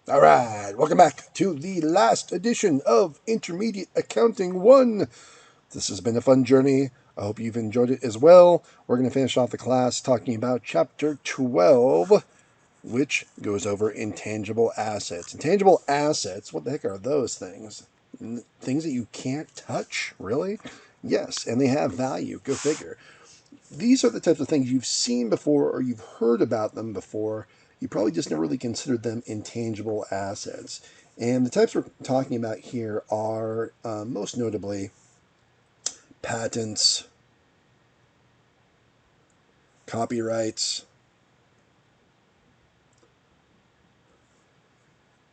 All right, welcome back to the last edition of Intermediate Accounting 1. This has been a fun journey. I hope you've enjoyed it as well. We're going to finish off the class talking about Chapter 12, which goes over intangible assets. Intangible assets, what the heck are those things? Things that you can't touch? Really? Yes, and they have value. Go figure. These are the types of things you've seen before or you've heard about them before. You probably just never really considered them intangible assets. And the types we're talking about here are most notably patents, copyrights.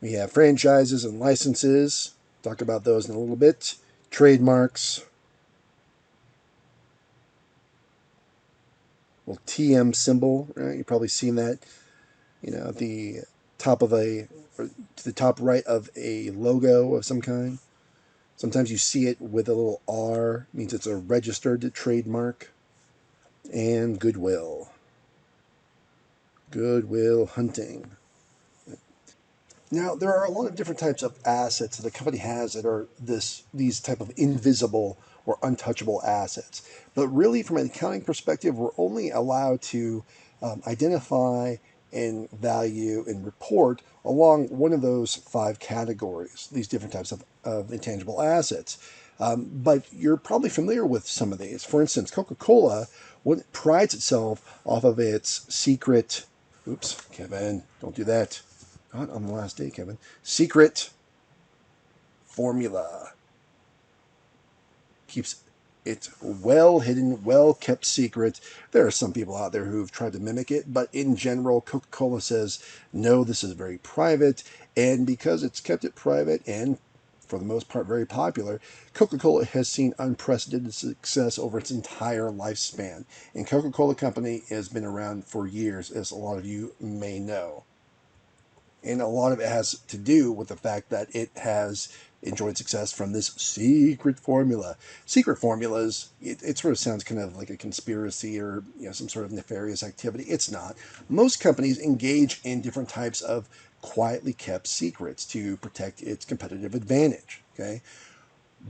We have franchises and licenses. Talk about those in a little bit. Trademarks. Well, TM symbol, right? You've probably seen that. At the top of or to the top right of a logo of some kind. Sometimes you see it with a little R, means it's a registered trademark. And goodwill. Goodwill hunting. Now, there are a lot of different types of assets that a company has that are these type of invisible or untouchable assets. But really, from an accounting perspective, we're only allowed to identify and value and report along one of those five categories, these different types of intangible assets. But you're probably familiar with some of these. For instance, Coca-Cola prides itself off of its secret. Oops, Kevin, don't do that. Not on the last day, Kevin. Secret formula. Keeps it well hidden, well kept secret. There are some people out there who've tried to mimic it, but in general, Coca Cola says, no, this is very private. And because it's kept it private and for the most part very popular, Coca Cola has seen unprecedented success over its entire lifespan. And Coca Cola Company has been around for years, as a lot of you may know. And a lot of it has to do with the fact that it has enjoyed success from this secret formula. Secret formulas, it sort of sounds kind of like a conspiracy or some sort of nefarious activity. It's not. Most companies engage in different types of quietly kept secrets to protect its competitive advantage. Okay,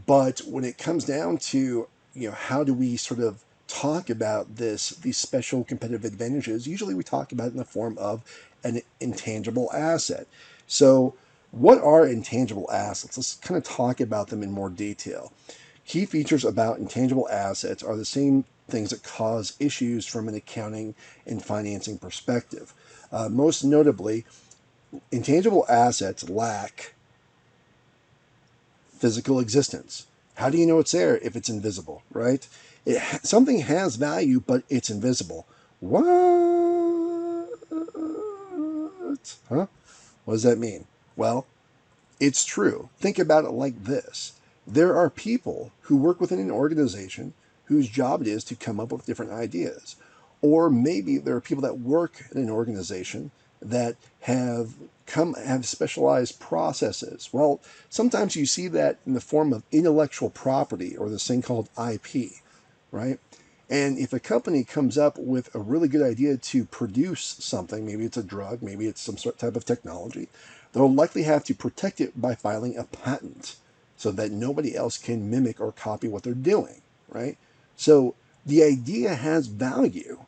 but when it comes down to how do we sort of talk about these special competitive advantages, usually we talk about it in the form of an intangible asset. So what are intangible assets? Let's kind of talk about them in more detail. Key features about intangible assets are the same things that cause issues from an accounting and financing perspective. Most notably, intangible assets lack physical existence. How do you know it's there if it's invisible, right? Something has value, but it's invisible. What? Huh? What does that mean? Well, it's true. Think about it like this. There are people who work within an organization whose job it is to come up with different ideas. Or maybe there are people that work in an organization that have specialized processes. Well, sometimes you see that in the form of intellectual property or this thing called IP, right? And if a company comes up with a really good idea to produce something, maybe it's a drug, maybe it's some sort of type of technology, they'll likely have to protect it by filing a patent so that nobody else can mimic or copy what they're doing, right? So the idea has value,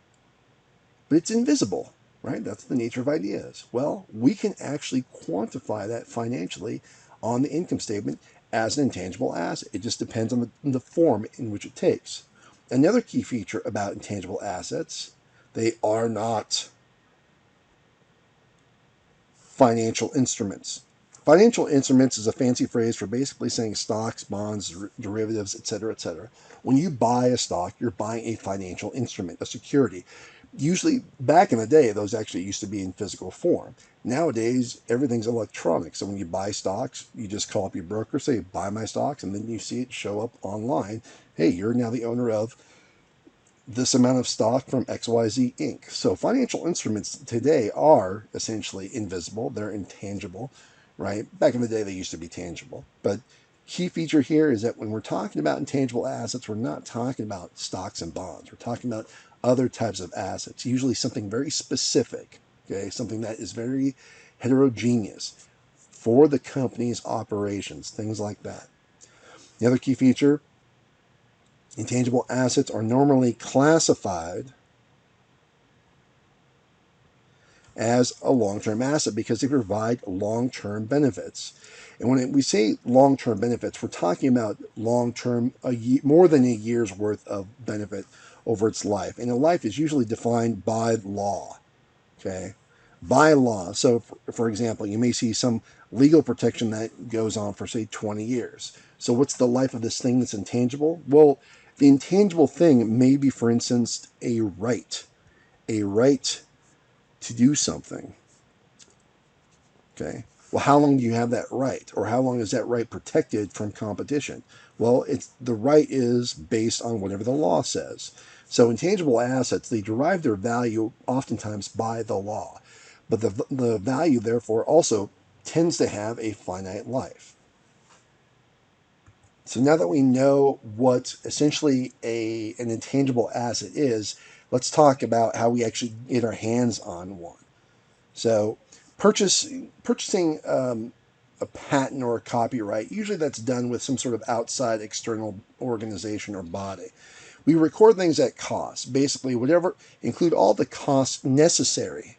but it's invisible, right? That's the nature of ideas. Well, we can actually quantify that financially on the income statement as an intangible asset. It just depends on the form in which it takes. Another key feature about intangible assets, they are not financial instruments. Financial instruments is a fancy phrase for basically saying stocks, bonds, derivatives, etc., etc. When you buy a stock, you're buying a financial instrument, a security. Usually, back in the day, those actually used to be in physical form. Nowadays, everything's electronic. So when you buy stocks, you just call up your broker, say, buy my stocks, and then you see it show up online. Hey, you're now the owner of this amount of stock from XYZ Inc. So financial instruments today are essentially invisible, they're intangible, right? Back in the day, they used to be tangible. But key feature here is that when we're talking about intangible assets, we're not talking about stocks and bonds. We're talking about other types of assets, usually something very specific, okay? Something that is very heterogeneous. for the company's operations, things like that. The other key feature, intangible assets are normally classified as a long-term asset because they provide long-term benefits. And when we say long-term benefits, we're talking about long-term, more than a year's worth of benefit over its life. And a life is usually defined by law, okay? By law. So, for example, you may see some legal protection that goes on for, say, 20 years. So what's the life of this thing that's intangible? Well, the intangible thing may be, for instance, a right to do something. Okay. Well, how long do you have that right? Or how long is that right protected from competition? Well, the right is based on whatever the law says. So intangible assets, they derive their value oftentimes by the law. But the value, therefore, also tends to have a finite life. So now that we know what essentially an intangible asset is, let's talk about how we actually get our hands on one. So purchasing a patent or a copyright, usually that's done with some sort of outside external organization or body. We record things at cost, basically whatever, include all the costs necessary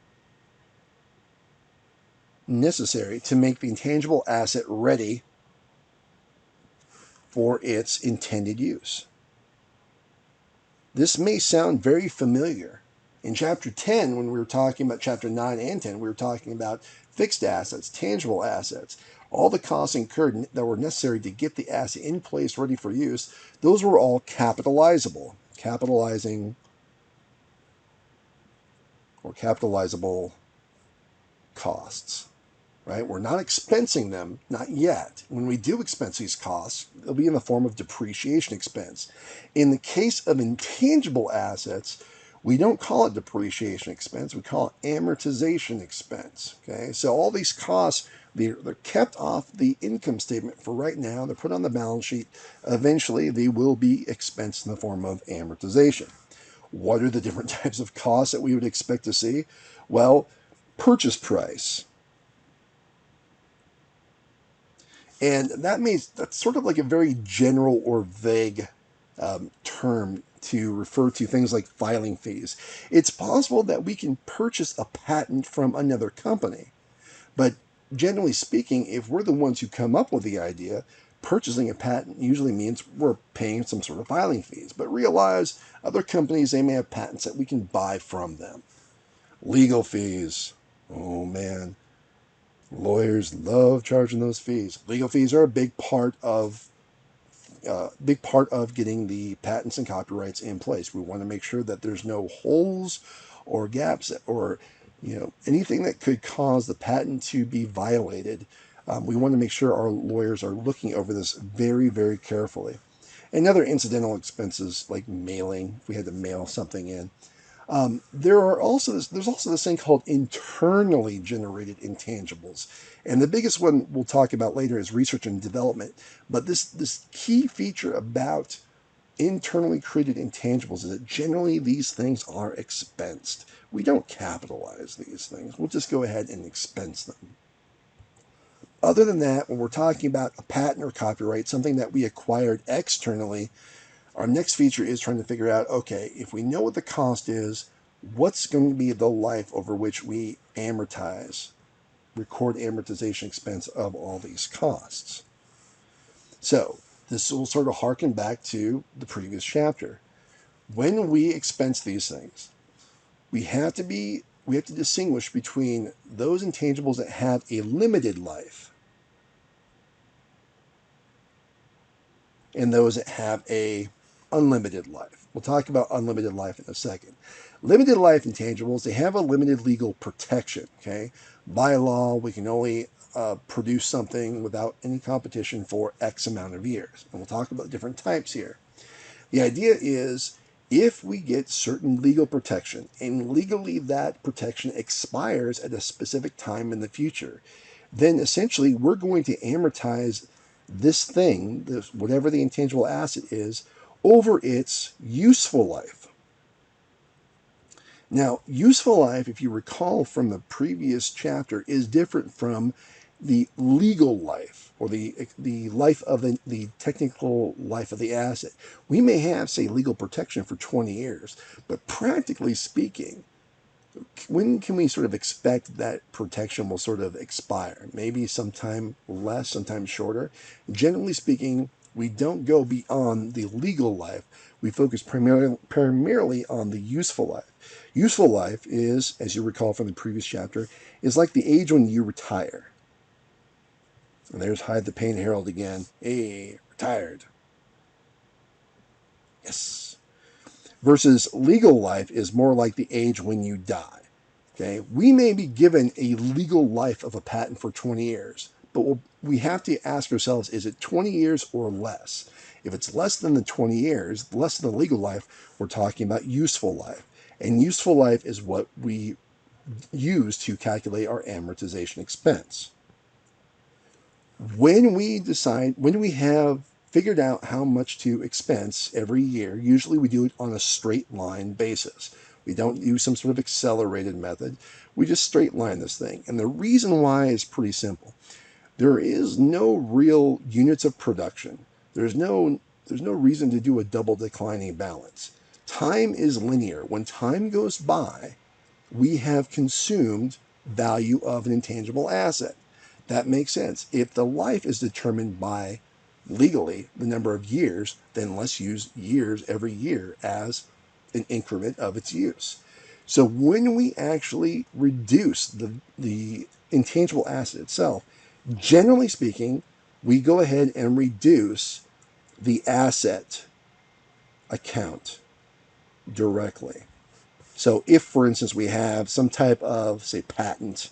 to make the intangible asset ready for its intended use. This may sound very familiar. In Chapter 10, when we were talking about Chapter 9 and 10, we were talking about fixed assets, tangible assets, all the costs incurred that were necessary to get the asset in place ready for use. Those were all capitalizable. Capitalizable costs. Right? We're not expensing them, not yet. When we do expense these costs, they'll be in the form of depreciation expense. In the case of intangible assets, we don't call it depreciation expense, we call it amortization expense. Okay, so all these costs, they're kept off the income statement for right now, they're put on the balance sheet. Eventually, they will be expensed in the form of amortization. What are the different types of costs that we would expect to see? Well, purchase price. And that's sort of like a very general or vague term to refer to things like filing fees. It's possible that we can purchase a patent from another company, but generally speaking, if we're the ones who come up with the idea, purchasing a patent usually means we're paying some sort of filing fees. But realize other companies, they may have patents that we can buy from them. Legal fees. Oh man. Lawyers love charging those fees. Legal fees are a big part of getting the patents and copyrights in place. We want to make sure that there's no holes or gaps or anything that could cause the patent to be violated. We want to make sure our lawyers are looking over this very, very carefully. And other incidental expenses like mailing, if we had to mail something in. There's also this thing called internally generated intangibles, and the biggest one we'll talk about later is research and development. But this key feature about internally created intangibles is that generally these things are expensed. We don't capitalize these things. We'll just go ahead and expense them. Other than that, when we're talking about a patent or copyright, something that we acquired externally, our next feature is trying to figure out, okay, if we know what the cost is, what's going to be the life over which we record amortization expense of all these costs. So this will sort of harken back to the previous chapter. When we expense these things, we have to distinguish between those intangibles that have a limited life and those that have a unlimited life. We'll talk about unlimited life in a second. Limited life intangibles, they have a limited legal protection. Okay, by law, we can only produce something without any competition for X amount of years. And we'll talk about different types here. The idea is if we get certain legal protection and legally that protection expires at a specific time in the future, then essentially we're going to amortize this thing, whatever the intangible asset is, over its useful life. Now, useful life, if you recall from the previous chapter, is different from the legal life, or the life of the technical life of the asset. We may have, say, legal protection for 20 years, but practically speaking, when can we sort of expect that protection will sort of expire? Maybe sometime less, sometimes shorter. Generally speaking, we don't go beyond the legal life. We focus primarily on the useful life. Useful life is, as you recall from the previous chapter, is like the age when you retire. And there's Hide the Pain Herald again. Hey, retired. Yes. Versus legal life is more like the age when you die. Okay, we may be given a legal life of a patent for 20 years, but we have to ask ourselves, is it 20 years or less? If it's less than the 20 years, less than the legal life, we're talking about useful life. And useful life is what we use to calculate our amortization expense. When we have figured out how much to expense every year, usually we do it on a straight line basis. We don't use some sort of accelerated method. We just straight line this thing. And the reason why is pretty simple. There is no real units of production. There's no reason to do a double declining balance. Time is linear. When time goes by, we have consumed value of an intangible asset. That makes sense. If the life is determined by legally the number of years, then let's use years every year as an increment of its use. So when we actually reduce the intangible asset itself, generally speaking, we go ahead and reduce the asset account directly. So if, for instance, we have some type of, say, patent,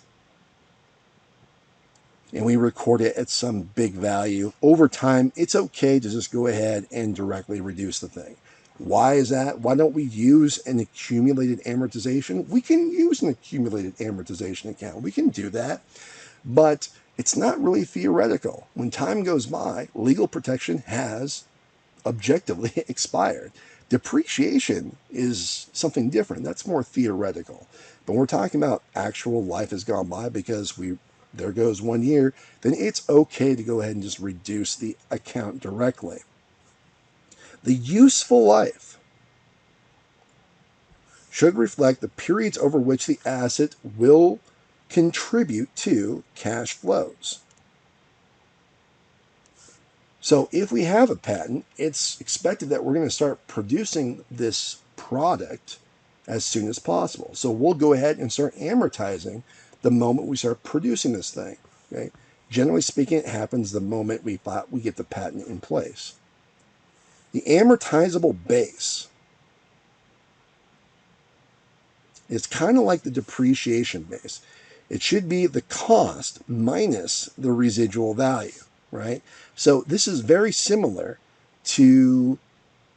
and we record it at some big value, over time, it's okay to just go ahead and directly reduce the thing. Why is that? Why don't we use an accumulated amortization? We can use an accumulated amortization account. We can do that, but it's not really theoretical. When time goes by, legal protection has objectively expired. Depreciation is something different. That's more theoretical. But when we're talking about actual life has gone by because there goes 1 year, then it's okay to go ahead and just reduce the account directly. The useful life should reflect the periods over which the asset will contribute to cash flows. So if we have a patent, it's expected that we're going to start producing this product as soon as possible. So we'll go ahead and start amortizing the moment we start producing this thing. Okay? Generally speaking, it happens the moment we get the patent in place. The amortizable base is kind of like the depreciation base. It should be the cost minus the residual value, right? So this is very similar to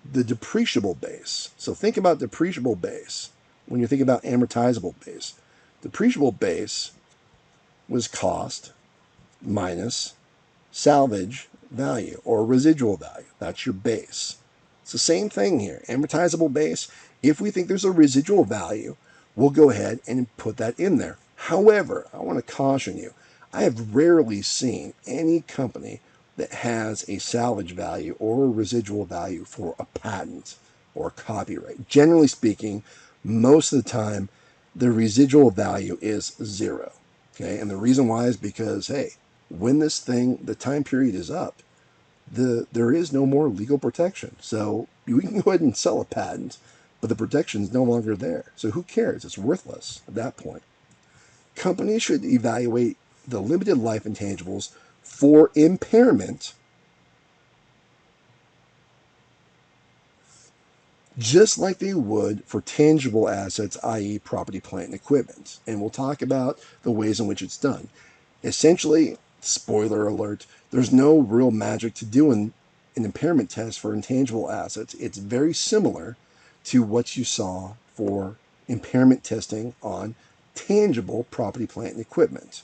the depreciable base. So think about depreciable base when you think about amortizable base. Depreciable base was cost minus salvage value or residual value. That's your base. It's the same thing here. Amortizable base, if we think there's a residual value, we'll go ahead and put that in there. However, I want to caution you, I have rarely seen any company that has a salvage value or a residual value for a patent or copyright. Generally speaking, most of the time, the residual value is zero. Okay, and the reason why is because, hey, when this thing, the time period is up, there is no more legal protection. So we can go ahead and sell a patent, but the protection is no longer there. So who cares? It's worthless at that point. Companies should evaluate the limited life intangibles for impairment just like they would for tangible assets, i.e. property, plant, and equipment. And we'll talk about the ways in which it's done. Essentially, spoiler alert, there's no real magic to doing an impairment test for intangible assets. It's very similar to what you saw for impairment testing on tangible property, plant, and equipment.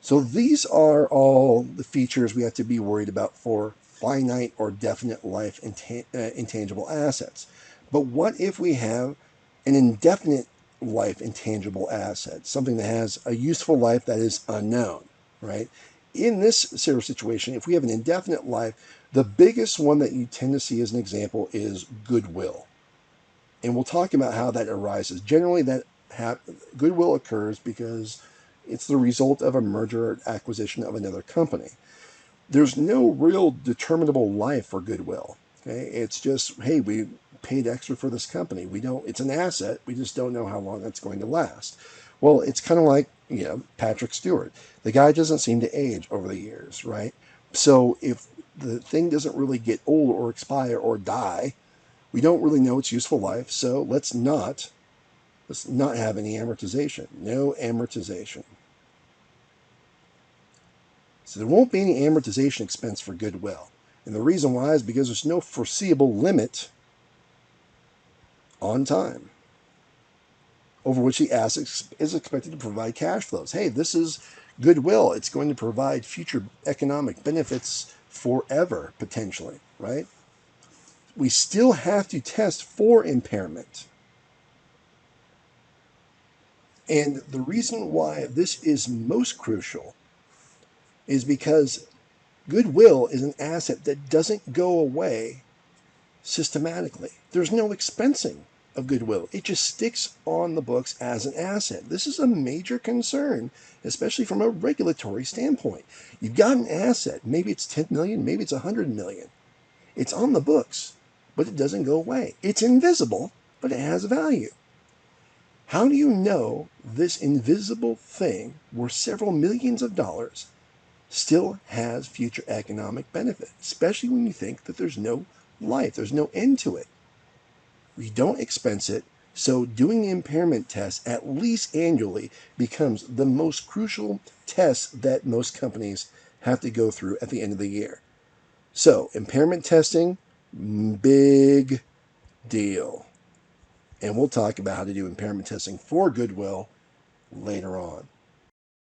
So these are all the features we have to be worried about for finite or definite life intangible assets. But what if we have an indefinite life intangible asset, something that has a useful life that is unknown, right? In this sort of situation, if we have an indefinite life, the biggest one that you tend to see as an example is goodwill. And we'll talk about how that arises. Generally, goodwill occurs because it's the result of a merger or acquisition of another company. There's no real determinable life for goodwill. Okay, it's just, hey, we paid extra for this company. We don't. It's an asset. We just don't know how long it's going to last. Well, it's kind of like Patrick Stewart. The guy doesn't seem to age over the years, right? So if the thing doesn't really get old or expire or die, we don't really know its useful life. So let's not have any amortization. No amortization. So there won't be any amortization expense for goodwill. And the reason why is because there's no foreseeable limit on time over which the asset is expected to provide cash flows. Hey, this is goodwill. It's going to provide future economic benefits forever, potentially, right? We still have to test for impairment. And the reason why this is most crucial is because goodwill is an asset that doesn't go away systematically. There's no expensing of goodwill. It just sticks on the books as an asset. This is a major concern, especially from a regulatory standpoint. You've got an asset. Maybe it's 10 million, maybe it's 100 million. It's on the books, but it doesn't go away. It's invisible, but it has value. How do you know this invisible thing worth several millions of dollars still has future economic benefit, especially when you think that there's no life, there's no end to it? We don't expense it, so doing the impairment test at least annually becomes the most crucial test that most companies have to go through at the end of the year. So impairment testing, big deal. And we'll talk about how to do impairment testing for goodwill later on.